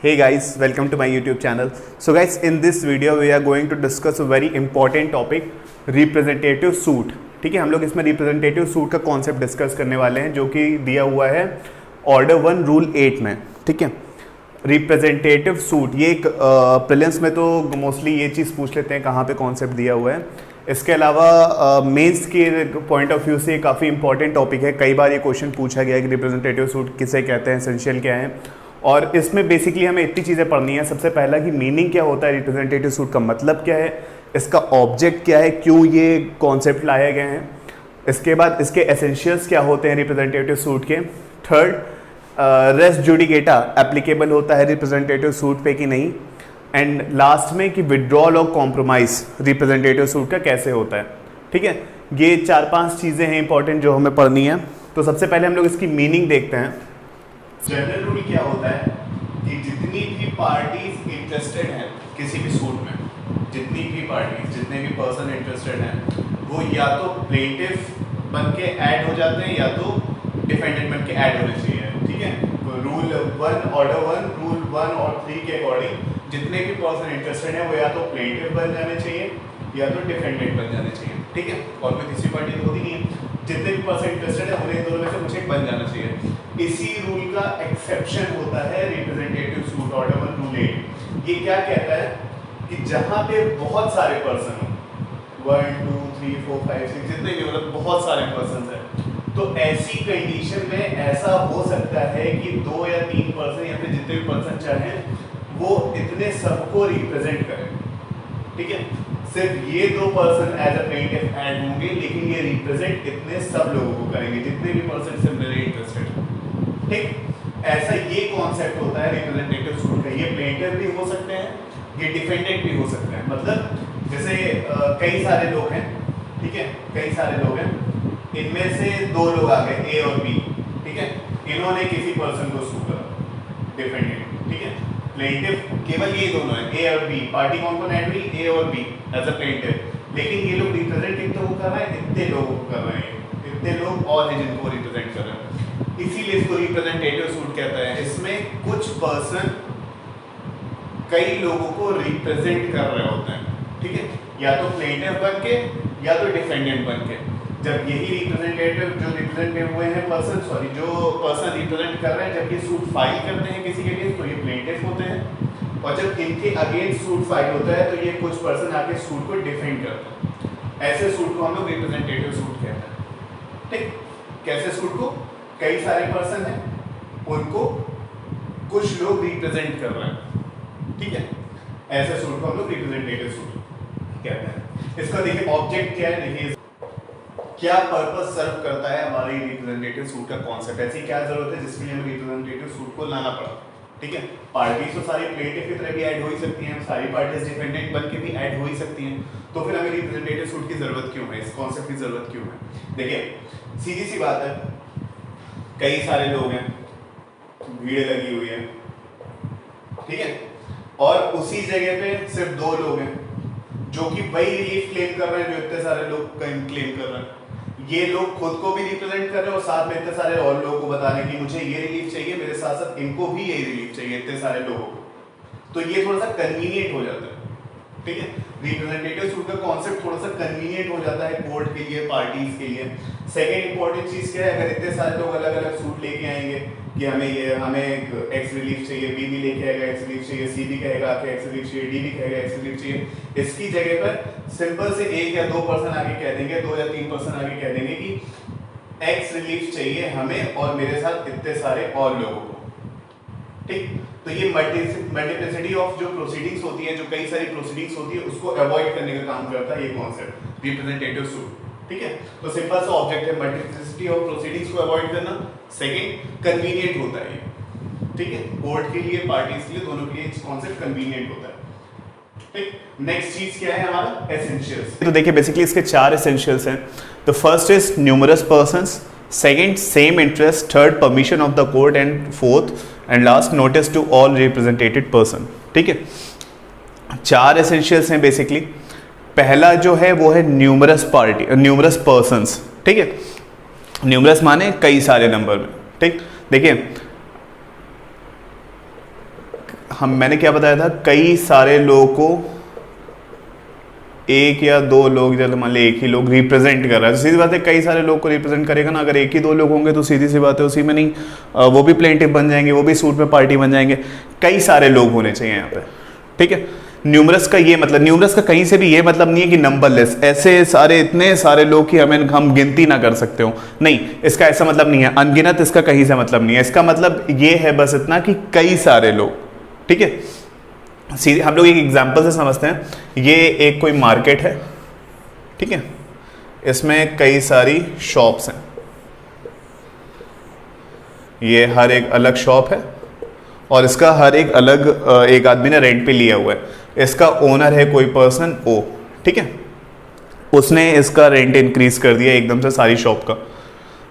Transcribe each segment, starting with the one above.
Hey guys, welcome to my YouTube channel. So guys, in this video we are going to discuss a very important topic, representative suit. ठीक है, हम लोग इसमें representative suit का concept discuss करने वाले हैं जो कि दिया हुआ है ऑर्डर 1 रूल 8 में. ठीक है, रिप्रेजेंटेटिव सूट ये एक प्रीलिम्स में तो मोस्टली ये चीज़ पूछ लेते हैं कहाँ पे कॉन्सेप्ट दिया हुआ है. इसके अलावा मेंस के पॉइंट ऑफ व्यू से काफ़ी इंपॉर्टेंट टॉपिक है. कई बार ये क्वेश्चन पूछा गया है कि रिप्रेजेंटेटिव सूट किसे कहते हैं, एसेंशियल क्या है. और इसमें बेसिकली हमें इतनी चीज़ें पढ़नी है. सबसे पहला कि मीनिंग क्या होता है रिप्रेजेंटेटिव सूट का, मतलब क्या है, इसका ऑब्जेक्ट क्या है, क्यों ये कॉन्सेप्ट लाए गए हैं. इसके बाद इसके एसेंशियल्स क्या होते हैं रिप्रेजेंटेटिव सूट के. थर्ड, रेस जुडिकेटा एप्लीकेबल होता है रिप्रेजेंटेटिव सूट पे कि नहीं. एंड लास्ट में कि विड्रॉल और कॉम्प्रोमाइज़ रिप्रेजेंटेटिव सूट का कैसे होता है. ठीक है, ये 4-5 चीज़ें हैं इंपॉर्टेंट जो हमें पढ़नी है. तो सबसे पहले हम लोग इसकी मीनिंग देखते हैं. जनरल रूल क्या होता है कि जितनी भी पार्टीज इंटरेस्टेड हैं किसी भी सूट में, जितनी भी पार्टीज, जितने भी पर्सन इंटरेस्टेड हैं, वो या तो प्लेंटिफ बन के ऐड हो जाते हैं या तो डिफेंडेंट बन के ऐड होने चाहिए. ठीक है, रूल 1 ऑर्डर 1 रूल 1 और 3 के अकॉर्डिंग जितने भी पर्सन इंटरेस्टेड हैं वो या तो प्लेंटिफ बन जाने चाहिए या तो डिफेंडेंट बन जाने चाहिए. ठीक है, और कोई तीसरी पार्टी तो होती नहीं है. जितने भी पर्सन इंटरेस्टेड है उन्हें दोनों में से कुछ एक बन जाना चाहिए. इसी रूल का एक्सेप्शन होता है रिप्रेजेंटेटिव सूट ऑर्डर 1 रूल 8. ये क्या कहता है कि जहां पे बहुत सारे पर्सन हो, 1 2 3 4 5 6 जितने भी, मतलब बहुत सारे पर्सन हैं, तो ऐसी कंडीशन में ऐसा हो सकता है कि 2 या 3 पर्सन या फिर जितने भी पर्सन चाहें वो इतने सबको रिप्रेजेंट करें. ठीक है, सिर्फ ये 2 person as a plaintiff add होंगे, लेकिन ये रिप्रेजेंट इतने सब लोगों को करेंगे जितने भी पर्सन सिमिलरली इंटरेस्टेड हैं. ठीक, ऐसा ये कॉन्सेप्ट होता है रिप्रेजेंटेटिव सूट का. ये प्लेंटिफ भी हो सकते हैं, ये डिफेंडेंट भी हो सकते हैं. मतलब जैसे कई सारे लोग हैं, ठीक है, कई सारे लोग हैं, इनमें से 2 लोग आ गए ए और बी. ठीक है, इन्होंने किसी पर्सन को सू करा, डिफेंडेंट. ठीक है, प्लेंटिफ केवल ये दोनों हैं, ए और बी. पार्टी कौन कौन ऐड हुई, ए और बी एज अ प्लेंटिफ. लेकिन ये लोग रिप्रेजेंट कितने को कर रहे हैं, इतने लोगों को कर रहे हैं, इतने लोग और हैं जिनको रिप्रेजेंट कर रहे हैं. इसीलिए इसको रिप्रेजेंटेटिव सूट कहता है. इसमें कुछ पर्सन कई लोगों को रिप्रेजेंट कर रहे होते हैं. ठीक है, या तो प्लेंटिफ बन के या तो डिफेंडेंट बन के. जब यही रिप्रेजेंटेटिव जो रिप्रेजेंट हुए हैं पर्सन, सॉरी जो पर्सन रिप्रेजेंट कर रहे हैं, जब ये सूट फाइल करते हैं किसी के लिए तो ये प्लेंटिफ होते हैं. और जब इनके अगेंस्ट सूट फाइल होता है तो ये कुछ पर्सन आके सूट को डिफेंड करते हैं. ऐसे सूट को हम लोग रिप्रेजेंटेटिव सूट कहते हैं. ठीक, कैसे सूट को कई सारे पर्सन हैं, उनको कुछ लोग रिप्रेजेंट कर रहे हैं. ठीक है, ऐसे सूट को हम लोग रिप्रेजेंटेटिव सूट कहते हैं. इसका देखिए ऑब्जेक्ट क्या है, देखिए क्या पर्पस सर्व करता है हमारी रिप्रेजेंटेटिव सूट का कॉन्सेप्ट. ऐसी क्या जरूरत है जिसके लिए हमें रिप्रेजेंटेटिव सूट को लाना पड़ा. ठीक है, पार्टीज तो सारी प्लेंटिफ की तरह भी ऐड हो ही सकती हैं, सारी पार्टीज डिफेंडेंट बन के भी ऐड हो ही सकती हैं. तो फिर हमें रिप्रेजेंटेटिव सूट की जरूरत क्यों है, इस कॉन्सेप्ट की जरूरत क्यों है. देखिए सीधी सी बात है, कई सारे लोग हैं, भीड़ लगी हुई है. ठीक है, और उसी जगह पे सिर्फ 2 लोग हैं जो कि वही रिलीफ क्लेम कर रहे हैं जो इतने सारे लोग क्लेम कर रहे हैं. ये लोग खुद को भी रिप्रेजेंट कर रहे हैं और साथ में इतने सारे और लोगों को बता रहे हैं कि मुझे ये रिलीफ चाहिए, मेरे साथ साथ इनको भी यही रिलीफ चाहिए, इतने सारे लोगों को. तो ये थोड़ा सा कन्वीनियंट हो जाता है. ठीक है, रिप्रेजेंटेटिव सूट का कॉन्सेप्ट थोड़ा सा कन्वीनियंट हो जाता है कोर्ट के लिए, पार्टीज के लिए. सेकेंड इंपॉर्टेंट चीज क्या है, अगर इतने सारे लोग अलग अलग सूट लेके आएंगे कि हमें एक्स रिलीफ चाहिए, बी भी लेके आएगा एक्स रिलीफ चाहिए, सी भी कहेगा कि एक्स रिलीफ चाहिए, डी भी कहेगा एक्स रिलीफ चाहिए. इसकी जगह पर सिंपल से 1 या 2 पर्सन आगे कह देंगे, 2 या 3 पर्सन आगे कह देंगे कि एक्स रिलीफ चाहिए हमें और मेरे साथ इतने सारे और लोगों को. ठीक, तो ये मल्टीप्लिसिटी ऑफ जो प्रोसीडिंग्स होती है, जो कई सारी प्रोसीडिंग्स होती है, उसको अवॉइड करने का काम करता है ये कॉन्सेप्ट रिप्रेजेंटेटिव सूट. ठीक है, तो सिंपल सा ऑब्जेक्ट है मल्टीप्लिसिटी ऑफ प्रोसीडिंग्स को अवॉइड करना. सेकंड, कन्वीनियंट होता है ये. ठीक है, कोर्ट के लिए, पार्टीज के लिए, दोनों के लिए कॉन्सेप्ट कन्वीनियंट होता है. ठीक, नेक्स्ट चीज क्या है हमारा, एसेंशियल्स. तो देखिए बेसिकली इसके 4 एसेंशियल्स हैं. The first is numerous persons, second same interest, third permission of the court and fourth and last notice to all represented person. ठीक है, 4 एसेंशियल्स हैं बेसिकली. पहला जो है वो है न्यूमरस पर्संस. ठीक है, न्यूमरस माने कई सारे नंबर में. ठीक, देखिए मैंने क्या बताया था, कई सारे लोगों को एक या दो लोग, जब मान ली एक ही लोग रिप्रेजेंट कर रहा है, तो सीधी बात है कई सारे लोग को रिप्रेजेंट करेगा ना। अगर एक ही दो लोग होंगे तो सीधी सी बात है उसी में नहीं, वो भी प्लेंटिफ बन जाएंगे, वो भी सूट में पार्टी बन जाएंगे। कई सारे लोग होने चाहिए यहाँ पे, ठीक है। न्यूमरस का ये मतलब, न्यूमरस का कहीं से भी ये मतलब नहीं है कि नंबरलेस, ऐसे सारे इतने सारे लोग कि हम गिनती ना कर सकते हो, नहीं, इसका ऐसा मतलब नहीं है। अनगिनत इसका कहीं से मतलब नहीं है, इसका मतलब ये है बस इतना कि कई सारे लोग, ठीक है। सीधे हम लोग एक एग्जांपल से समझते हैं। ये एक कोई मार्केट है, ठीक है, इसमें कई सारी शॉप्स हैं, ये हर एक अलग शॉप है और इसका हर एक अलग एक आदमी ने रेंट पे लिया हुआ है। इसका ओनर है कोई पर्सन ओ, ठीक है, उसने इसका रेंट इंक्रीज कर दिया एकदम से सारी शॉप का।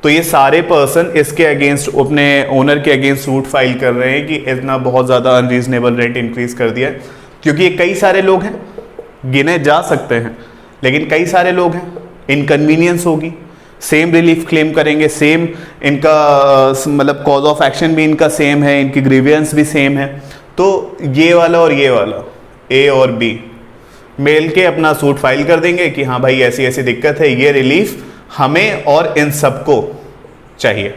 तो ये सारे पर्सन इसके अगेंस्ट, अपने ओनर के अगेंस्ट सूट फाइल कर रहे हैं कि इतना बहुत ज़्यादा अनरीजनेबल रेंट इंक्रीज कर दिया है, क्योंकि ये कई सारे लोग हैं, गिने जा सकते हैं लेकिन कई सारे लोग हैं, इनकन्वीनियंस होगी, सेम रिलीफ क्लेम करेंगे, सेम इनका मतलब कॉज ऑफ एक्शन भी इनका सेम है, इनकी ग्रीवियंस भी सेम है। तो ये वाला और ये वाला, ए और बी मिल के अपना सूट फाइल कर देंगे कि हाँ भाई ऐसी ऐसी दिक्कत है, ये रिलीफ हमें और इन सबको चाहिए,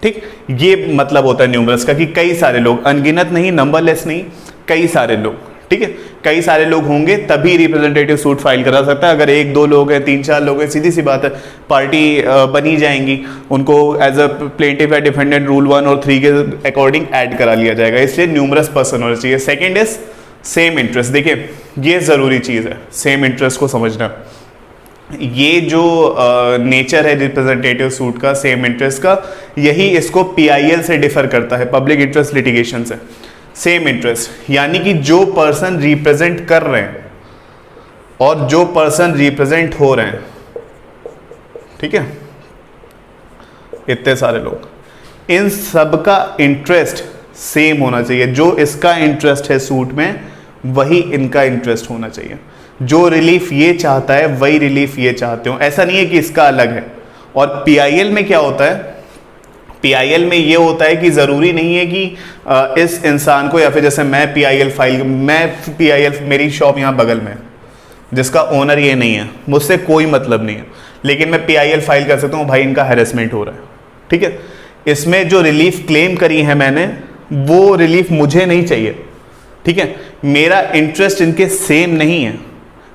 ठीक। ये मतलब होता है न्यूमरस का कि कई सारे लोग, अनगिनत नहीं, नंबरलेस नहीं, कई सारे लोग, ठीक है। कई सारे लोग होंगे तभी रिप्रेजेंटेटिव सूट फाइल करा सकता है। अगर एक दो लोग हैं, तीन चार लोग हैं, सीधी सी बात है पार्टी बनी जाएंगी, उनको एज अ प्लेंटिफ या डिफेंडेंट रूल 1 और 3 के अकॉर्डिंग ऐड करा लिया जाएगा, इसलिए न्यूमरस पर्सन होना चाहिए। Second is same interest. देखिए ये ज़रूरी चीज़ है, सेम इंटरेस्ट को समझना। ये जो नेचर है रिप्रेजेंटेटिव सूट का, सेम इंटरेस्ट का, यही इसको PIL से डिफर करता है, पब्लिक इंटरेस्ट लिटिगेशन से। सेम इंटरेस्ट यानी कि जो पर्सन रिप्रेजेंट कर रहे हैं और जो पर्सन रिप्रेजेंट हो रहे हैं, ठीक है, इतने सारे लोग, इन सब का इंटरेस्ट सेम होना चाहिए। जो इसका इंटरेस्ट है सूट में वही इनका इंटरेस्ट होना चाहिए। जो रिलीफ ये चाहता है वही रिलीफ ये चाहते हो, ऐसा नहीं है कि इसका अलग है। और PIL में क्या होता है, PIL में ये होता है कि ज़रूरी नहीं है कि इस इंसान को, या फिर जैसे मैं PIL मेरी शॉप यहाँ बगल में है, जिसका ओनर ये नहीं है, मुझसे कोई मतलब नहीं है, लेकिन मैं PIL फाइल कर सकता हूँ भाई इनका हैरेसमेंट हो रहा है, ठीक है। इसमें जो रिलीफ क्लेम करी है मैंने, वो रिलीफ मुझे नहीं चाहिए, ठीक है। मेरा इंटरेस्ट इनके सेम नहीं है।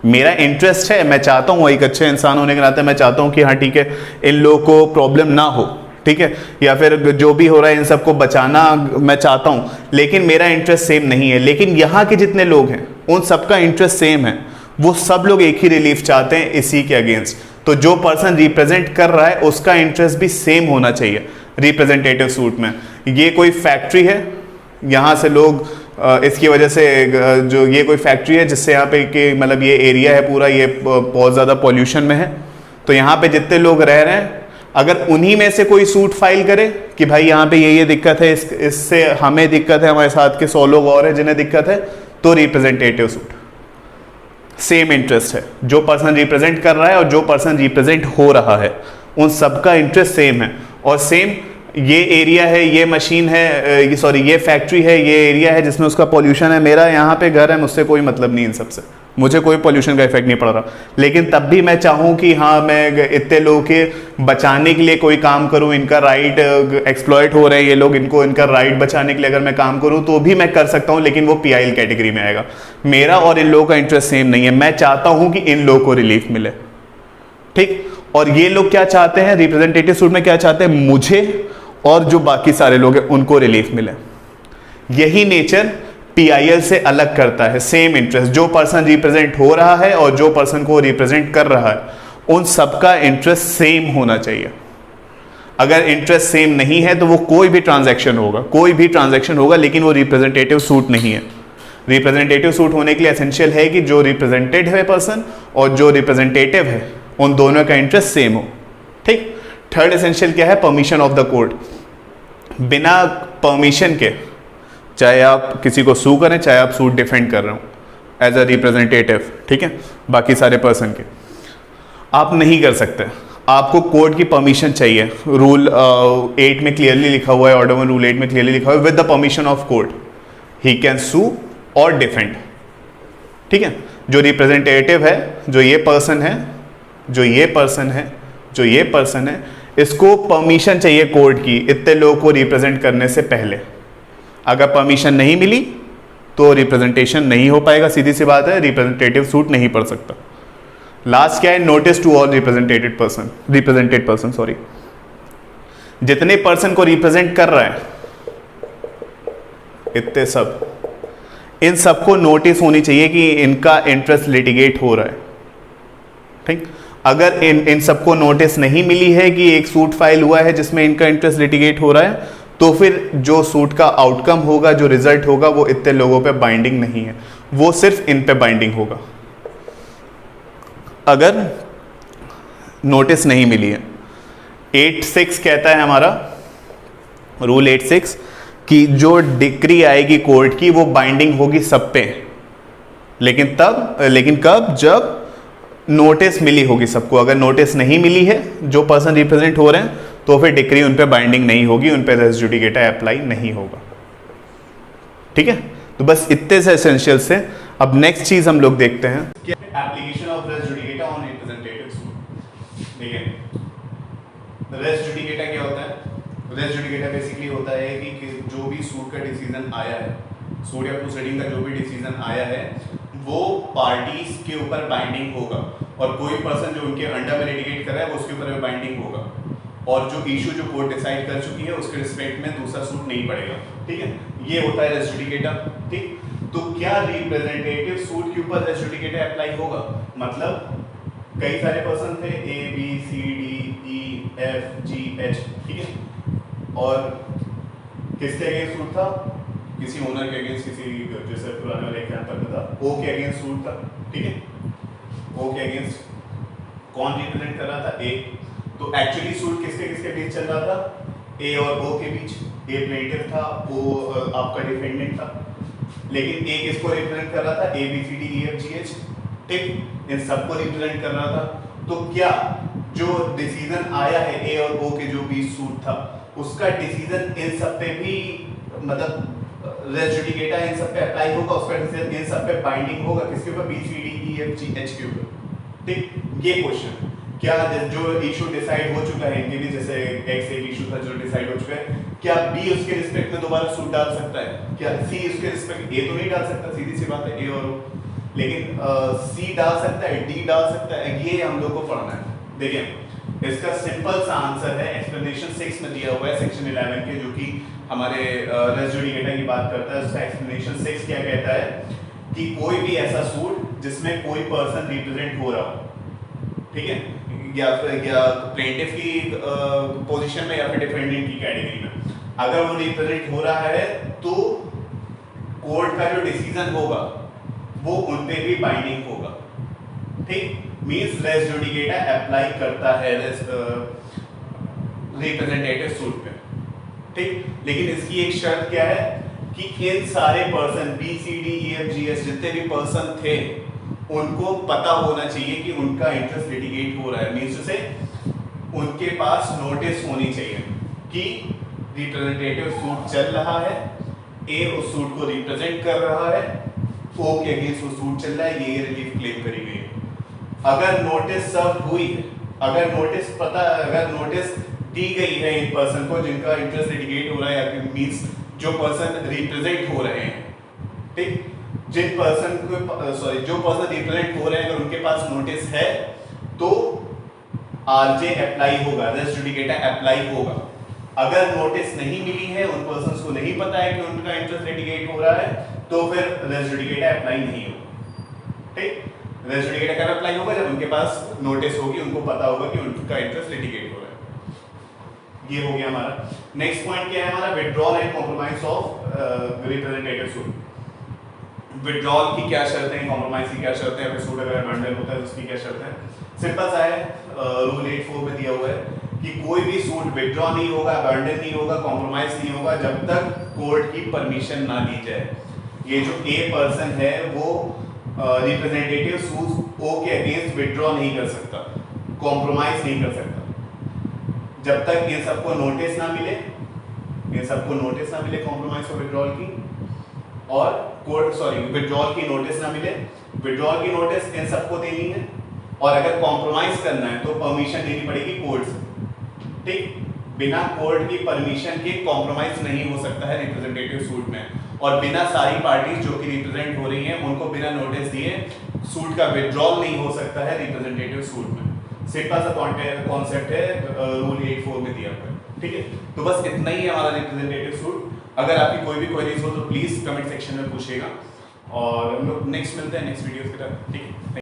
मेरा इंटरेस्ट है, मैं चाहता हूँ एक अच्छे इंसान होने के नाते मैं चाहता हूँ कि हाँ ठीक है इन लोगों को प्रॉब्लम ना हो, ठीक है, या फिर जो भी हो रहा है इन सबको बचाना मैं चाहता हूँ, लेकिन मेरा इंटरेस्ट सेम नहीं है। लेकिन यहाँ के जितने लोग हैं उन सबका इंटरेस्ट सेम है, वो सब लोग एक ही रिलीफ चाहते हैं इसी के अगेंस्ट। तो जो पर्सन रिप्रेजेंट कर रहा है उसका इंटरेस्ट भी सेम होना चाहिए रिप्रेजेंटेटिव सूट में। ये कोई फैक्ट्री है, यहाँ से लोग इसकी वजह से जो ये कोई फैक्ट्री है जिससे यहाँ पे कि मतलब ये एरिया है पूरा, ये बहुत ज़्यादा पॉल्यूशन में है, तो यहाँ पे जितने लोग रह रहे हैं अगर उन्हीं में से कोई सूट फाइल करे कि भाई यहाँ पे ये दिक्कत है, इससे हमें दिक्कत है, हमारे साथ के 100 लोग और हैं जिन्हें दिक्कत है, तो रिप्रेजेंटेटिव सूट। सेम इंटरेस्ट है, जो पर्सन रिप्रेजेंट कर रहा है और जो पर्सन रिप्रेजेंट हो रहा है उन सबका इंटरेस्ट सेम है। और सेम ये एरिया है, ये मशीन है, ये फैक्ट्री है, ये एरिया है जिसमें उसका पॉल्यूशन है, मेरा यहाँ पे घर है, मुझसे कोई मतलब नहीं इन सबसे, मुझे कोई पॉल्यूशन का इफेक्ट नहीं पड़ रहा। लेकिन तब भी मैं चाहूँ कि हाँ मैं इतने लोगों के बचाने के लिए कोई काम करूँ, इनका राइट एक्सप्लॉइट हो रहे हैं ये लोग, इनका राइट बचाने के लिए अगर मैं काम करूँ तो भी मैं कर सकता हूँ, लेकिन वो PIL कैटेगरी में आएगा। मेरा और इन लोगों का इंटरेस्ट सेम नहीं है, मैं चाहता हूँ कि इन लोगों को रिलीफ मिले, ठीक। और ये लोग क्या चाहते हैं, रिप्रेजेंटेटिव सूट में क्या चाहते हैं, मुझे और जो बाकी सारे लोग हैं उनको रिलीफ मिले। यही नेचर PIL से अलग करता है, सेम इंटरेस्ट। जो पर्सन रिप्रेजेंट हो रहा है और जो पर्सन को रिप्रेजेंट कर रहा है उन सबका इंटरेस्ट सेम होना चाहिए। अगर इंटरेस्ट सेम नहीं है तो वो कोई भी ट्रांजैक्शन होगा, लेकिन वो रिप्रेजेंटेटिव सूट नहीं है। रिप्रेजेंटेटिव सूट होने के लिए एसेंशियल है कि जो रिप्रेजेंटेड है पर्सन और जो रिप्रेजेंटेटिव है उन दोनों का इंटरेस्ट सेम हो, ठीक। थर्ड एसेंशियल क्या है, परमिशन ऑफ द कोर्ट। बिना परमिशन के चाहे आप किसी को सू करें, चाहे आप सूट डिफेंड कर रहे हो एज अ रिप्रेजेंटेटिव, ठीक है, बाकी सारे पर्सन के, आप नहीं कर सकते। आपको कोर्ट की परमिशन चाहिए। रूल 8 में क्लियरली लिखा हुआ है, ऑर्डर 1 रूल 8 में क्लियरली लिखा हुआ है, with the permission of court, he can sue और डिफेंड। ठीक है, जो रिप्रेजेंटेटिव है, जो ये पर्सन है, जो ये पर्सन है, जो ये पर्सन है, इसको परमिशन चाहिए कोर्ट की इतने लोगों को रिप्रेजेंट करने से पहले। अगर परमिशन नहीं मिली तो रिप्रेजेंटेशन नहीं हो पाएगा, सीधी सी बात है, रिप्रेजेंटेटिव सूट नहीं पढ़ सकता। लास्ट क्या है, notice to all represented person sorry, जितने पर्सन को रिप्रेजेंट कर रहा है इतने सब, इन सबको नोटिस होनी चाहिए कि इनका इंटरेस्ट लिटिगेट हो रहा है। ठीक, अगर इन सबको नोटिस नहीं मिली है कि एक सूट फाइल हुआ है जिसमें इनका इंटरेस्ट लिटिगेट हो रहा है, तो फिर जो सूट का आउटकम होगा, जो रिजल्ट होगा, वो इतने लोगों पे बाइंडिंग नहीं है, वो सिर्फ इन पे बाइंडिंग होगा अगर नोटिस नहीं मिली है। 8.6 कहता है हमारा रूल 8.6 कि जो डिक्री आएगी कोर्ट की वो बाइंडिंग होगी सब पे, लेकिन कब, जब नोटिस मिली होगी सबको। अगर नोटिस नहीं मिली है जो पर्सन रिप्रेजेंट हो रहे हैं, तो फिर डिक्री उन पे बाइंडिंग नहीं होगी, उन पे रेस जुडिकेटा अप्लाई नहीं होगा। ठीक है, तो बस इतने से एसेंशियल से। अब नेक्स्ट चीज हम लोग देखते हैं, application of res judicata on representative suit. ठीक है, रेस जुडिकेटा क्या होता है? रेस जुडिकेटा बेसिकली होता है कि जो भी सूट का डिसीजन आया है, सूट या प्रोसीडिंग का जो भी डिसीजन आया है, वो पार्टीज के ऊपर बाइंडिंग होगा, और कोई पर्सन जो उनके अंडर में लिटिगेट कर रहा है वो उसके ऊपर बाइंडिंग होगा, और जो इशू जो कोर्ट डिसाइड कर चुकी है उसके रिस्पेक्ट में दूसरा सूट नहीं पड़ेगा। ठीक है, ये होता है रेस जुडिकेटा। ठीक, तो क्या रिप्रेजेंटेटिव सूट के ऊपर रेस जुडिकेटा अप्लाई होगा? मतलब कई सारे पर्सन थे, A B C D E F G H, ठीक है, और किसके अगेंस्ट सूट था? किसी ओनर के अगेंस्ट, किसी जैसे पुराने वाले एग्जांपल में था ओ के अगेंस्ट सूट था। ठीक है, ओ के अगेंस्ट कौन रिप्रेजेंट कर रहा था? ए। तो एक्चुअली सूट किसके किसके बीच चल रहा था? ए और ओ के बीच। ए प्लेंटिफ था, ओ आपका डिफेंडेंट था, लेकिन ए किसको रिप्रेजेंट कर रहा था? A B C D E F G H। ठीक, इन सबको रिप्रेजेंट कर रहा था। तो क्या जो डिसीजन आया है ए और ओ के जो बीच सूट था, उसका डिसीजन इन सब पे भी, मतलब रेस जुडिकेटा इन सब पे अप्लाई होगा, उसका डिसीजन इन सब पे बाइंडिंग होगा, किसके ऊपर? B C D E F G H के ऊपर। ठीक, ये क्वेश्चन, क्या जो इशू डिसाइड हो चुका है इनके भी, जैसे एक्स एक इशू था जो डिसाइड हो चुका है, क्या बी उसके रिस्पेक्ट में दोबारा सूट डाल सकता है? क्या सी उसके रिस्पेक्ट, ए तो नहीं डाल सकता, सीधी सी बात है, ए और ओ, लेकिन सी डाल सकता है, डी डाल सकता है। ये हम लोग को पढ़ना है। देखिए, इसका सिंपल सा आंसर है, एक्सप्लेनेशन 6 में दिया हुआ है, सेक्शन 11 के, जो कि हमारे रेस जुडिकेटा की बात करता है। उसका एक्सप्लेनेशन 6 क्या कहता है कि कोई भी ऐसा सूट जिसमें कोई पर्सन रिप्रेजेंट हो रहा हो, ठीक है, या प्लेंटिफ की पोजीशन में या फिर डिफेंडेंट की कैटेगरी में, अगर वो रिप्रेजेंट हो रहा है तो कोर्ट का जो डिसीजन होगा वो उन पे भी बाइंडिंग होगा। ठीक, मींस रेस जुडिकेटा अप्लाई करता है रिप्रेजेंटेटिव सूट पे। ठीक, लेकिन इसकी एक शर्त क्या है कि इन सारे person B C D E F G H जितने भी पर्सन थे, उनको पता होना चाहिए कि उनका इंटरेस्ट लिटिगेट हो रहा है। मींस से उनके पास नोटिस होनी चाहिए कि रिप्रेजेंटेटिव सूट चल रहा है, ए उस सूट को रिप्रेजेंट कर रहा है, ओ के अगेंस्ट वो सूट चल रहा है, ये रिलीफ क्लेम करी गई है। अगर नोटिस सर्व हुई है, अगर नोटिस दी गई है इन पर्सन को जिनका इंटरेस्ट लिटिगेट हो रहा है, या मींस जो पर्सन रिप्रेजेंट हो रहे हैं, ठीक, जो पर्सन रिप्रेजेंट हो रहे हैं, अगर उनके पास नोटिस है तो आरजे अप्लाई होगा, रेस जुडिकेटा अप्लाई होगा। अगर नोटिस नहीं मिली है, उन पर्संस को नहीं पता है कि उनका इंटरेस्ट लिटिगेट हो रहा है, तो फिर रेस जुडिकेटा अप्लाई नहीं होगा। ठीक, रेस जुडिकेटा कब अप्लाई होगा? जब उनके पास नोटिस होगी, उनको पता होगा कि उनका इंटरेस्ट लिटिगेट हो रहा है। ये हो गया हमारा। नेक्स्ट पॉइंट क्या है हमारा? Withdrawal and compromise of representative suit. Withdrawal की क्या शर्तें हैं, कॉम्प्रोमाइज की क्या शर्तें हैं, सूट अगर अबैंडन होता है उसकी क्या शर्तें हैं? सिंपल सा है, रूल 8.4 में दिया हुआ है कि कोई भी सूट विथड्रॉ नहीं होगा, अबैंडन नहीं होगा, कॉम्प्रोमाइज नहीं होगा जब तक कोर्ट की परमिशन ना ली जाए। ये जो ए पर्सन है वो रिप्रेजेंटेटिव सूट ओ के अगेंस्ट विथड्रॉ नहीं कर सकता, कॉम्प्रोमाइज नहीं कर सकता, जब तक इन सबको नोटिस ना मिले, कॉम्प्रोमाइज और विथड्रॉल की, और कोर्ट सॉरी विड्रॉल की नोटिस ना मिले। विड्रॉल की नोटिस इन सबको देनी है, और अगर कॉम्प्रोमाइज करना है तो परमिशन लेनी पड़ेगी कोर्ट से। ठीक, बिना कोर्ट की परमिशन के कॉम्प्रोमाइज नहीं हो सकता है रिप्रेजेंटेटिव सूट में, और बिना सारी पार्टीज जो कि रिप्रेजेंट हो रही हैं उनको बिना नोटिस दिए सूट का विड्रॉल नहीं हो सकता है रिप्रेजेंटेटिव सूट में। सिंपल सा कॉन्सेप्ट है, रूल 84 में दिया हुआ है। ठीक है, तो बस इतना ही है हमारा रिप्रेजेंटेटिव सूट। अगर आपकी कोई भी क्वेरीज हो तो प्लीज कमेंट सेक्शन में पूछिएगा, और हम लोग नेक्स्ट मिलते हैं नेक्स्ट वीडियो की तरफ। ठीक है।